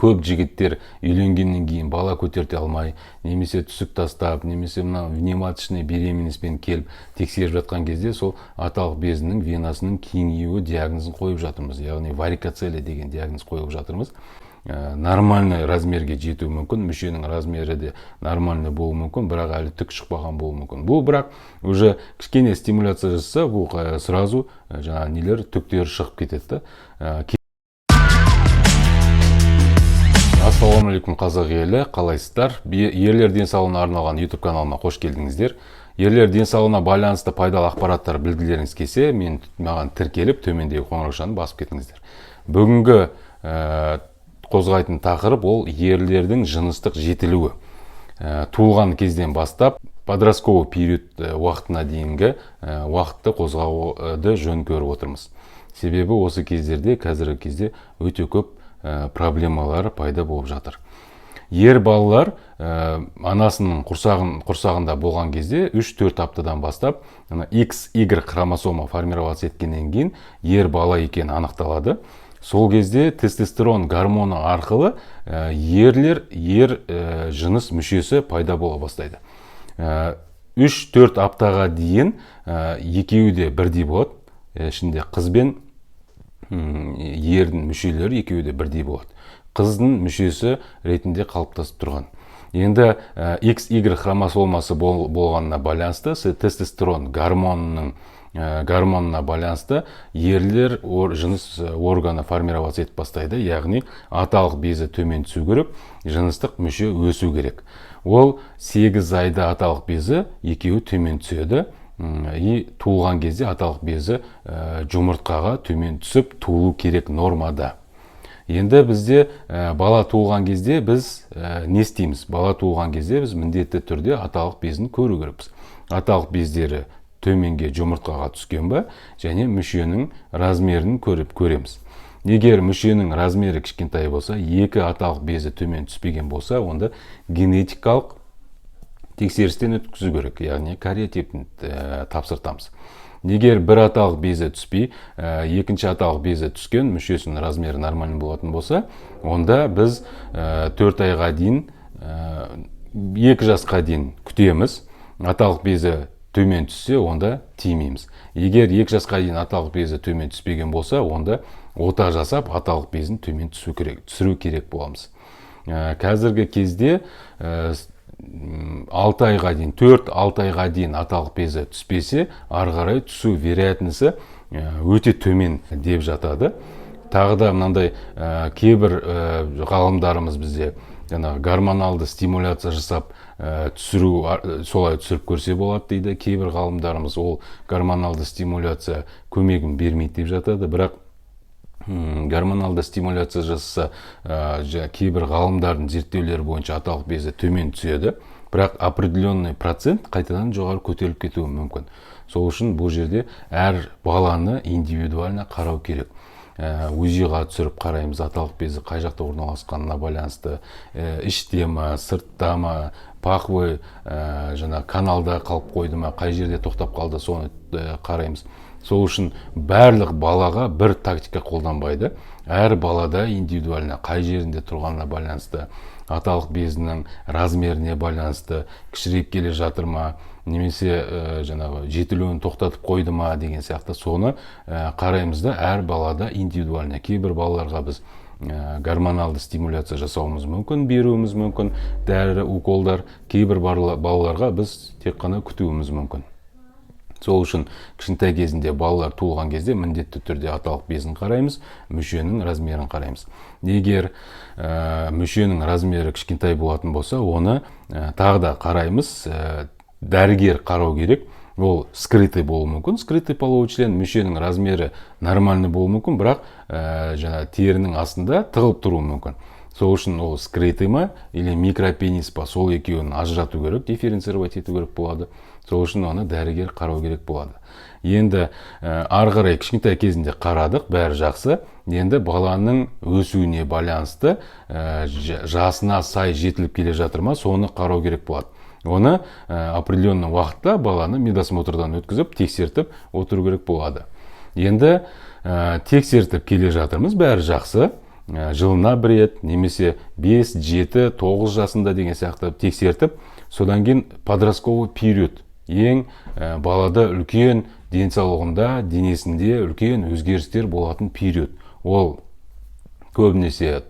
көп жігіттер үйленгеннен кейін бала көтерте алмай, немесе түсік тастап, немесе мына внематочный беременностьпен келіп тексеріп жатқан кезде сол аталық безінің венасының кеңеюі диагнозын қойып жатырмыз. Яғни варикоцелия деген диагноз қойып жатырмыз. Нормальный размерге жетуі мүмкін, мүшенің размері де нормальный болуы мүмкін, бірақ әлі түк шықпаған болуы мүмкін. Бұл бірақ уже кішкене стимуляция жасаса, бұл сразу жаңа нелер түктері шығып кетеді. Ассалаумағалейкум қазақ елі, қалайсыздар? Ерлер денсаулығына арналған YouTube каналыма қош келдіңіздер. Ерлер денсаулығына байланысты пайдалы ақпараттар білгілеріңіз келсе, маған тіркеліп төмендегі қоңыраушаны басып кетіңіздер. Бүгінгі қозғайтын тақырып ол ерлердің жыныстық жетілуі. Туылған кезден бастап подростковый период уақытына дейінгі уақытты қозғауды жөн көріп отырмыз. Себебі осы кездерде қазіргі кезде өте көп проблемалары пайда болып жатыр. Ер балалар анасының құрсағында болған кезде 3-4 аптадан бастап XY хромосома формироваться еткеннен кейін ер бала екені анықталады. Сол кезде тестостерон гормоны арқылы ер жыныс мүшесі пайда бола бастайды. 3-4 аптаға дейін екеуі де бірдей болады. Ішінде қыз бен ердің мүшелері екеуі де бірдей болады. Қыздың мүшесі ретінде қалыптасып тұрған. Енді XY хромосомасы болғанына байланысты тестостерон гормонына байланысты ерлер жыныс органы формироваться етіп бастайды, яғни аталық безі төмен түсу керек, жыныстық мүше өсу керек. Ол 8 айда аталық безі екеуі төмен түседі, туылған кезде аталық безі жұмыртқаға төмен түсіп туылу керек нормада. Енді бізде бала туылған кезде біз не істейміз? Бала туылған кезде біз міндетті түрде аталық безін көру керекпіз. Аталық бездері төменге жұмыртқаға түскен бе, және мүшенің размерін көреміз. Егер мүшенің размері кішкентай болса, екі аталық безі төмен түспеген болса, онда генетикалық тексерістен өткізу керек, яғни кариотипін тапсыртамыз. Егер бір аталық безі түспей, екінші аталық безі түскен, мүшесінің размері нормальный болатын болса, онда біз 4 айға дейін, 2 жасқа дейін күтеміз. Аталық безі төмен түссе, онда тимейміз. Егер 2 жасқа дейін аталық безі төмен түспеген болса, онда ота жасап аталық безін төмен түсіру керек боламыз. Қазіргі кезде 4-6 айға дейін аталық безі түспесе, ары қарай түсу вероятності өте төмен деп жатады. Тағы да мынандай кейбір ғалымдарымыз бізде гормоналды стимуляция жасап солай түсіріп көрсе болады дейді. Кейбір ғалымдарымыз ол гормоналды стимуляция көмегін бермейді деп жатады. Бірақ гормоналды стимуляция жасаса кейбір ғалымдардың зерттеулері бойынша аталық безі төмен түседі. Бірақ определенный процент қайтадан жоғары көтеріліп кетуі мүмкін. Сол үшін бұл жерде әр баланы индивидуально қарау керек. УЗИға түсіріп қараймыз, аталық безі қай жақта орналасқанына байланысты, іште ма, сыртта ма, пахвы каналда қалып қойды ма, қай жерде тоқтап қалды, соны қараймыз. Сол үшін барлық балаға бір тактика қолданбайды. Әр балада индивидуально қай жерінде тұрғанына байланысты, аталық безінің размеріне байланысты, кішірейіп келе жатыр ма, немесе жетілуін тоқтатып қойды ма деген сияқты соны қараймыз да, әр балада индивидуально. Кейбір балаларға біз гормоналды стимуляция жасауымыз мүмкін, беруіміз мүмкін, дәрі, уколдар. Кейбір балаларға біз тек қана күтуіміз мүмкін. Сол үшін кішкентай кезінде балалар туылған кезде міндетті түрде аталық безін қараймыз, мүшенің размерін қараймыз. Егер мүшенің размері кішкентай болатын болса, оны тағы да қараймыз, дәрігер қарау керек. Ол скрытый болуы мүмкін. Скрытый половой член мүшенің размері нормальный болуы мүмкін, бірақ терінің астында тығылып тұруы мүмкін. Сол үшін ол скрытый ма или микропенис па, сол екеуін ажырату керек, дифференцировать ету керек болады. Сол үшін оны дәрігер қарау керек болады. Енді ары қарай кішкентай кезінде қарадық, бәрі жақсы. Енді баланың өсуіне байланысты жасына сай жетіліп келе жатыр ма, соны қарау керек болады. Оны определенный уақытта баланы медосмотрдан өткізіп, тексертіп отыру керек болады. Енді тексертіп келе жатырмыз, бәрі жақсы. жылына бір рет немесе 5, 7, 9 жасында деген сияқты тексертіп, содан кейін подростковый период, ең балада үлкен денсаулығында, денесінде үлкен өзгерістер болатын период. Ол көбінесе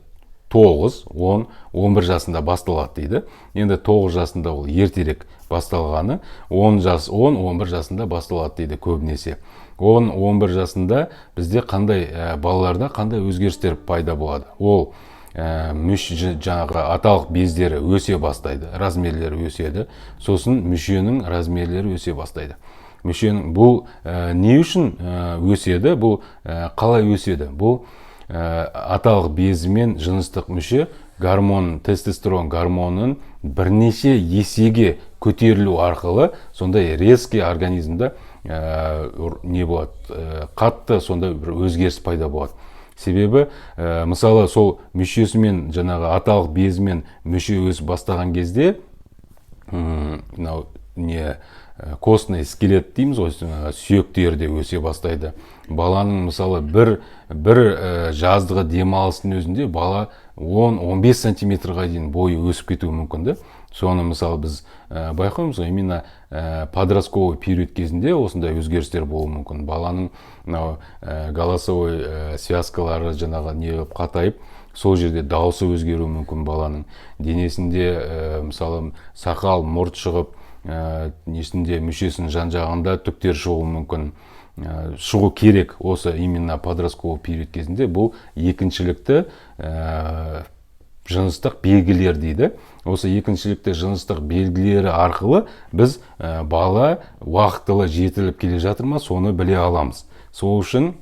9, 10, 11 жасында басталады дейді. Енді 9 жасында ол ертерек басталғаны, 10 жас, 10, 11 жасында басталады дейді көбінесе. 10, 11 жасында бізде қандай балаларда қандай өзгерістер пайда болады? Ол жаңағы аталық бездері өсе бастайды, размерлері өседі, сосын мүшенің размерлері өсе бастайды. Мүшенің бұл не үшін өседі? Бұл қалай өседі? Бұл аталық безі мен жыныстық мүше гормон, тестостерон гормонын бірнеше есеге көтерілу арқылы сондай резкий организмда не болады, қатты сондай бір өзгеріс пайда болады. Себебі мысалы сол мүшесімен жаңағы аталық безімен мүше өсіп бастаған кезде мынау не костный скелет дейміз ғой, сүйектері де өсе бастайды. Баланың мысалы бір жаздығы демалыстың өзінде бала 10-15 сантиметрға дейін бойы өсіп кетуі мүмкін да. Соны мысалы біз байқаймыз ғой, именно подростковый период кезінде осындай өзгерістер болуы мүмкін. Баланың голосовой связкалары жаңағы не қатайып, сол жерде дауысы өзгеруі мүмкін баланың. Денесінде мысалы сақал, мұрт шығып, несінде мүшесінің жан-жағында түктер шығуы мүмкін. Шығу керек осы именно подростковый период кезінде. Бұл екіншілікті жыныстық белгілер дейді. Осы екіншілікті жыныстық белгілері арқылы біз бала уақытылы жетіліп келе жатыр ма, соны біле аламыз. Сол үшін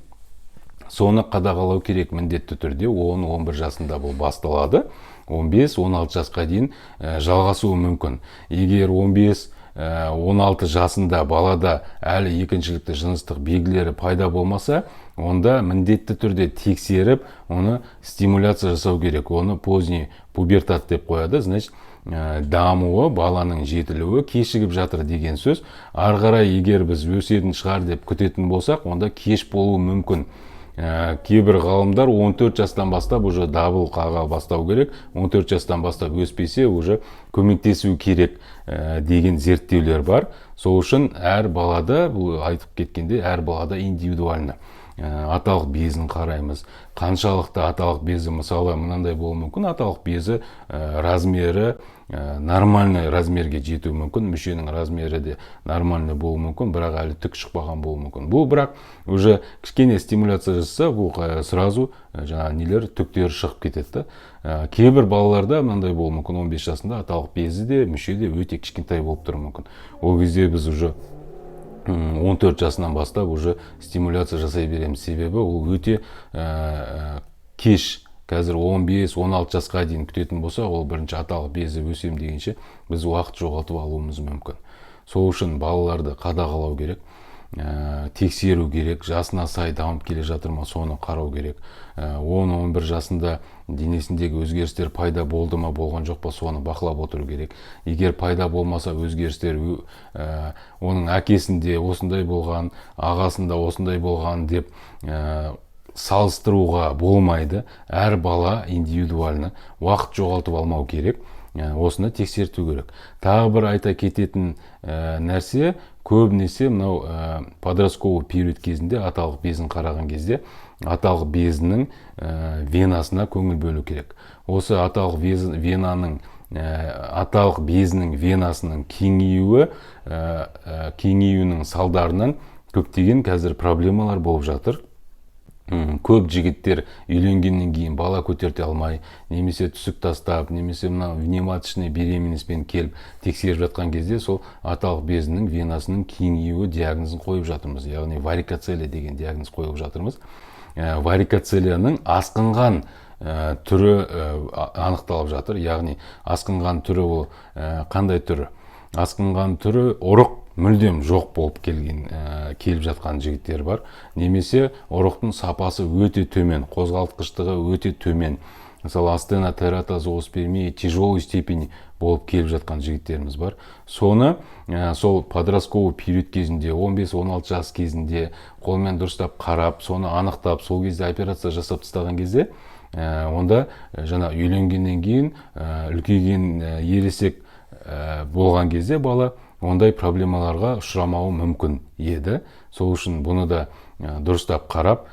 соны қадағалау керек міндетті түрде. 10-11 жасында бұл басталады. 15-16 жасқа дейін жалғасуы мүмкін. Егер 15-16 жасында балада әлі екіншілікті жыныстық белгілері пайда болмаса, онда міндетті түрде тексеріп, оны стимуляция жасау керек. Оны поздний пубертат деп қояды. Значит, дамуы, баланың жетілуі кешігіп жатыр деген сөз. Ары қарай егер біз өсетін шығар деп күтетін болсақ, онда кеш болуы мүмкін. Кейбір ғалымдар 14 жастан бастап уже дабыл қаға бастау керек, 14 жастан бастап өспесе уже көмектесу керек деген зерттеулер бар. Сол үшін әр балада, бұл айтып кеткенде, әр балада индивидуально аталық безін қараймыз. Қаншалықты аталық безі, мысалы мынандай болуы мүмкін, аталық безі размері нормальный размерге жетуі мүмкін, мүшенің размері де нормальный болуы мүмкін, бірақ әлі түк шықпаған болуы мүмкін. Бұл бірақ уже кішкене стимуляция жасаса, бұл сразу жаңа нелер түктері шығып кетеді. Кейбір балаларда мынандай болуы мүмкін, 15 жасында аталық безі де, мүше де өте кішкентай болып тұруы мүмкін. Ол кезде біз уже 14 жасынан бастап уже стимуляция жасай береміз. Себебі ол өте кеш. Қазір 15-16 жасқа дейін күтетін болса, ол бірінші аталық безі өсем дегенше біз уақыт жоғалтып алуымыз мүмкін. Сол үшін балаларды қадағалау керек, тексеру керек, жасына сай дамып келе жатыр ма, соны қарау керек. 10-11 жасында денесіндегі өзгерістер пайда болды ма, болған жоқ па, соны бақылап отыру керек. Егер пайда болмаса өзгерістер оның әкесінде осындай болған, ағасында осындай болған деп салыстыруға болмайды. Әр бала индивидуально, уақыт жоғалтып алмау керек. Осыны тексерту керек. Тағы бір айта кететін нәрсе, көбінесе мынау подростковый период кезінде аталық безін қараған кезде аталық безінің венасына көңіл бөлу керек. Осы аталық безінің венасының кеңеюінің салдарынан көптеген қазір проблемалар болып жатыр. Көп жігіттер үйленгеннен кейін бала көтерте алмай, немесе түсік тастап, немесе мына внематочный беременностьпен келіп тексеріп жатқан кезде сол аталық безінің венасының кеңеюі диагнозын қойып жатырмыз. Яғни варикоцелия деген диагноз қойып жатырмыз. Варикоцелияның асқынған түрі анықталып жатыр. Яғни асқынған түрі ол қандай түрі? Асқынған түрі ұрық мүлдем жоқ болып келіп жатқан жігіттер бар. Немесе ұрықтың сапасы өте төмен, қозғалтқыштығы өте төмен. Мысалы, астенотератозооспермия тяжелой степени болып келіп жатқан жігіттеріміз бар. Соны сол подростковый период кезінде, 15-16 жас кезінде қолмен дұрыстап қарап, соны анықтап, сол кезде операция жасап тастаған кезде онда жаңа үйленгеннен кейін үлкейген ересек болған кезде бала ондай проблемаларға ұшырамауы мүмкін еді. Сол үшін бұны да дұрыстап қарап,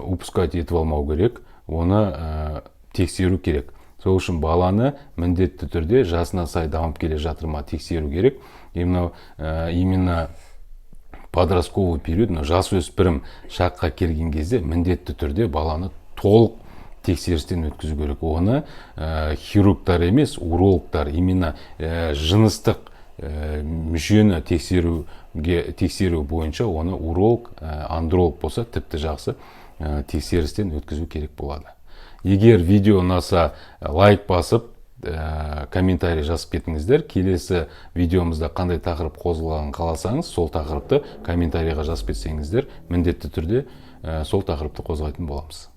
упускать етіп алмау керек, оны тексеру керек. Сол үшін баланы міндетті түрде жасына сай дамып келе жатыр ма тексеру керек. Именно подростковый период, жасөспірім шаққа келген кезде міндетті түрде баланы толық тексерістен өткізу керек. Оны хирургтар емес, урологтар, именно жыныстық мүшені тексеру бойынша оны уролог, андролог болса тіпті жақсы тексерістен өткізу керек болады. Егер видео ұнаса, лайк басып, комментарий жазып кетіңіздер. Келесі видеомызда қандай тақырып қозғалғанын қаласаңыз, сол тақырыпты комментарийға жазып кетсеңіздер, міндетті түрде сол тақырыпты қозғайтын боламыз.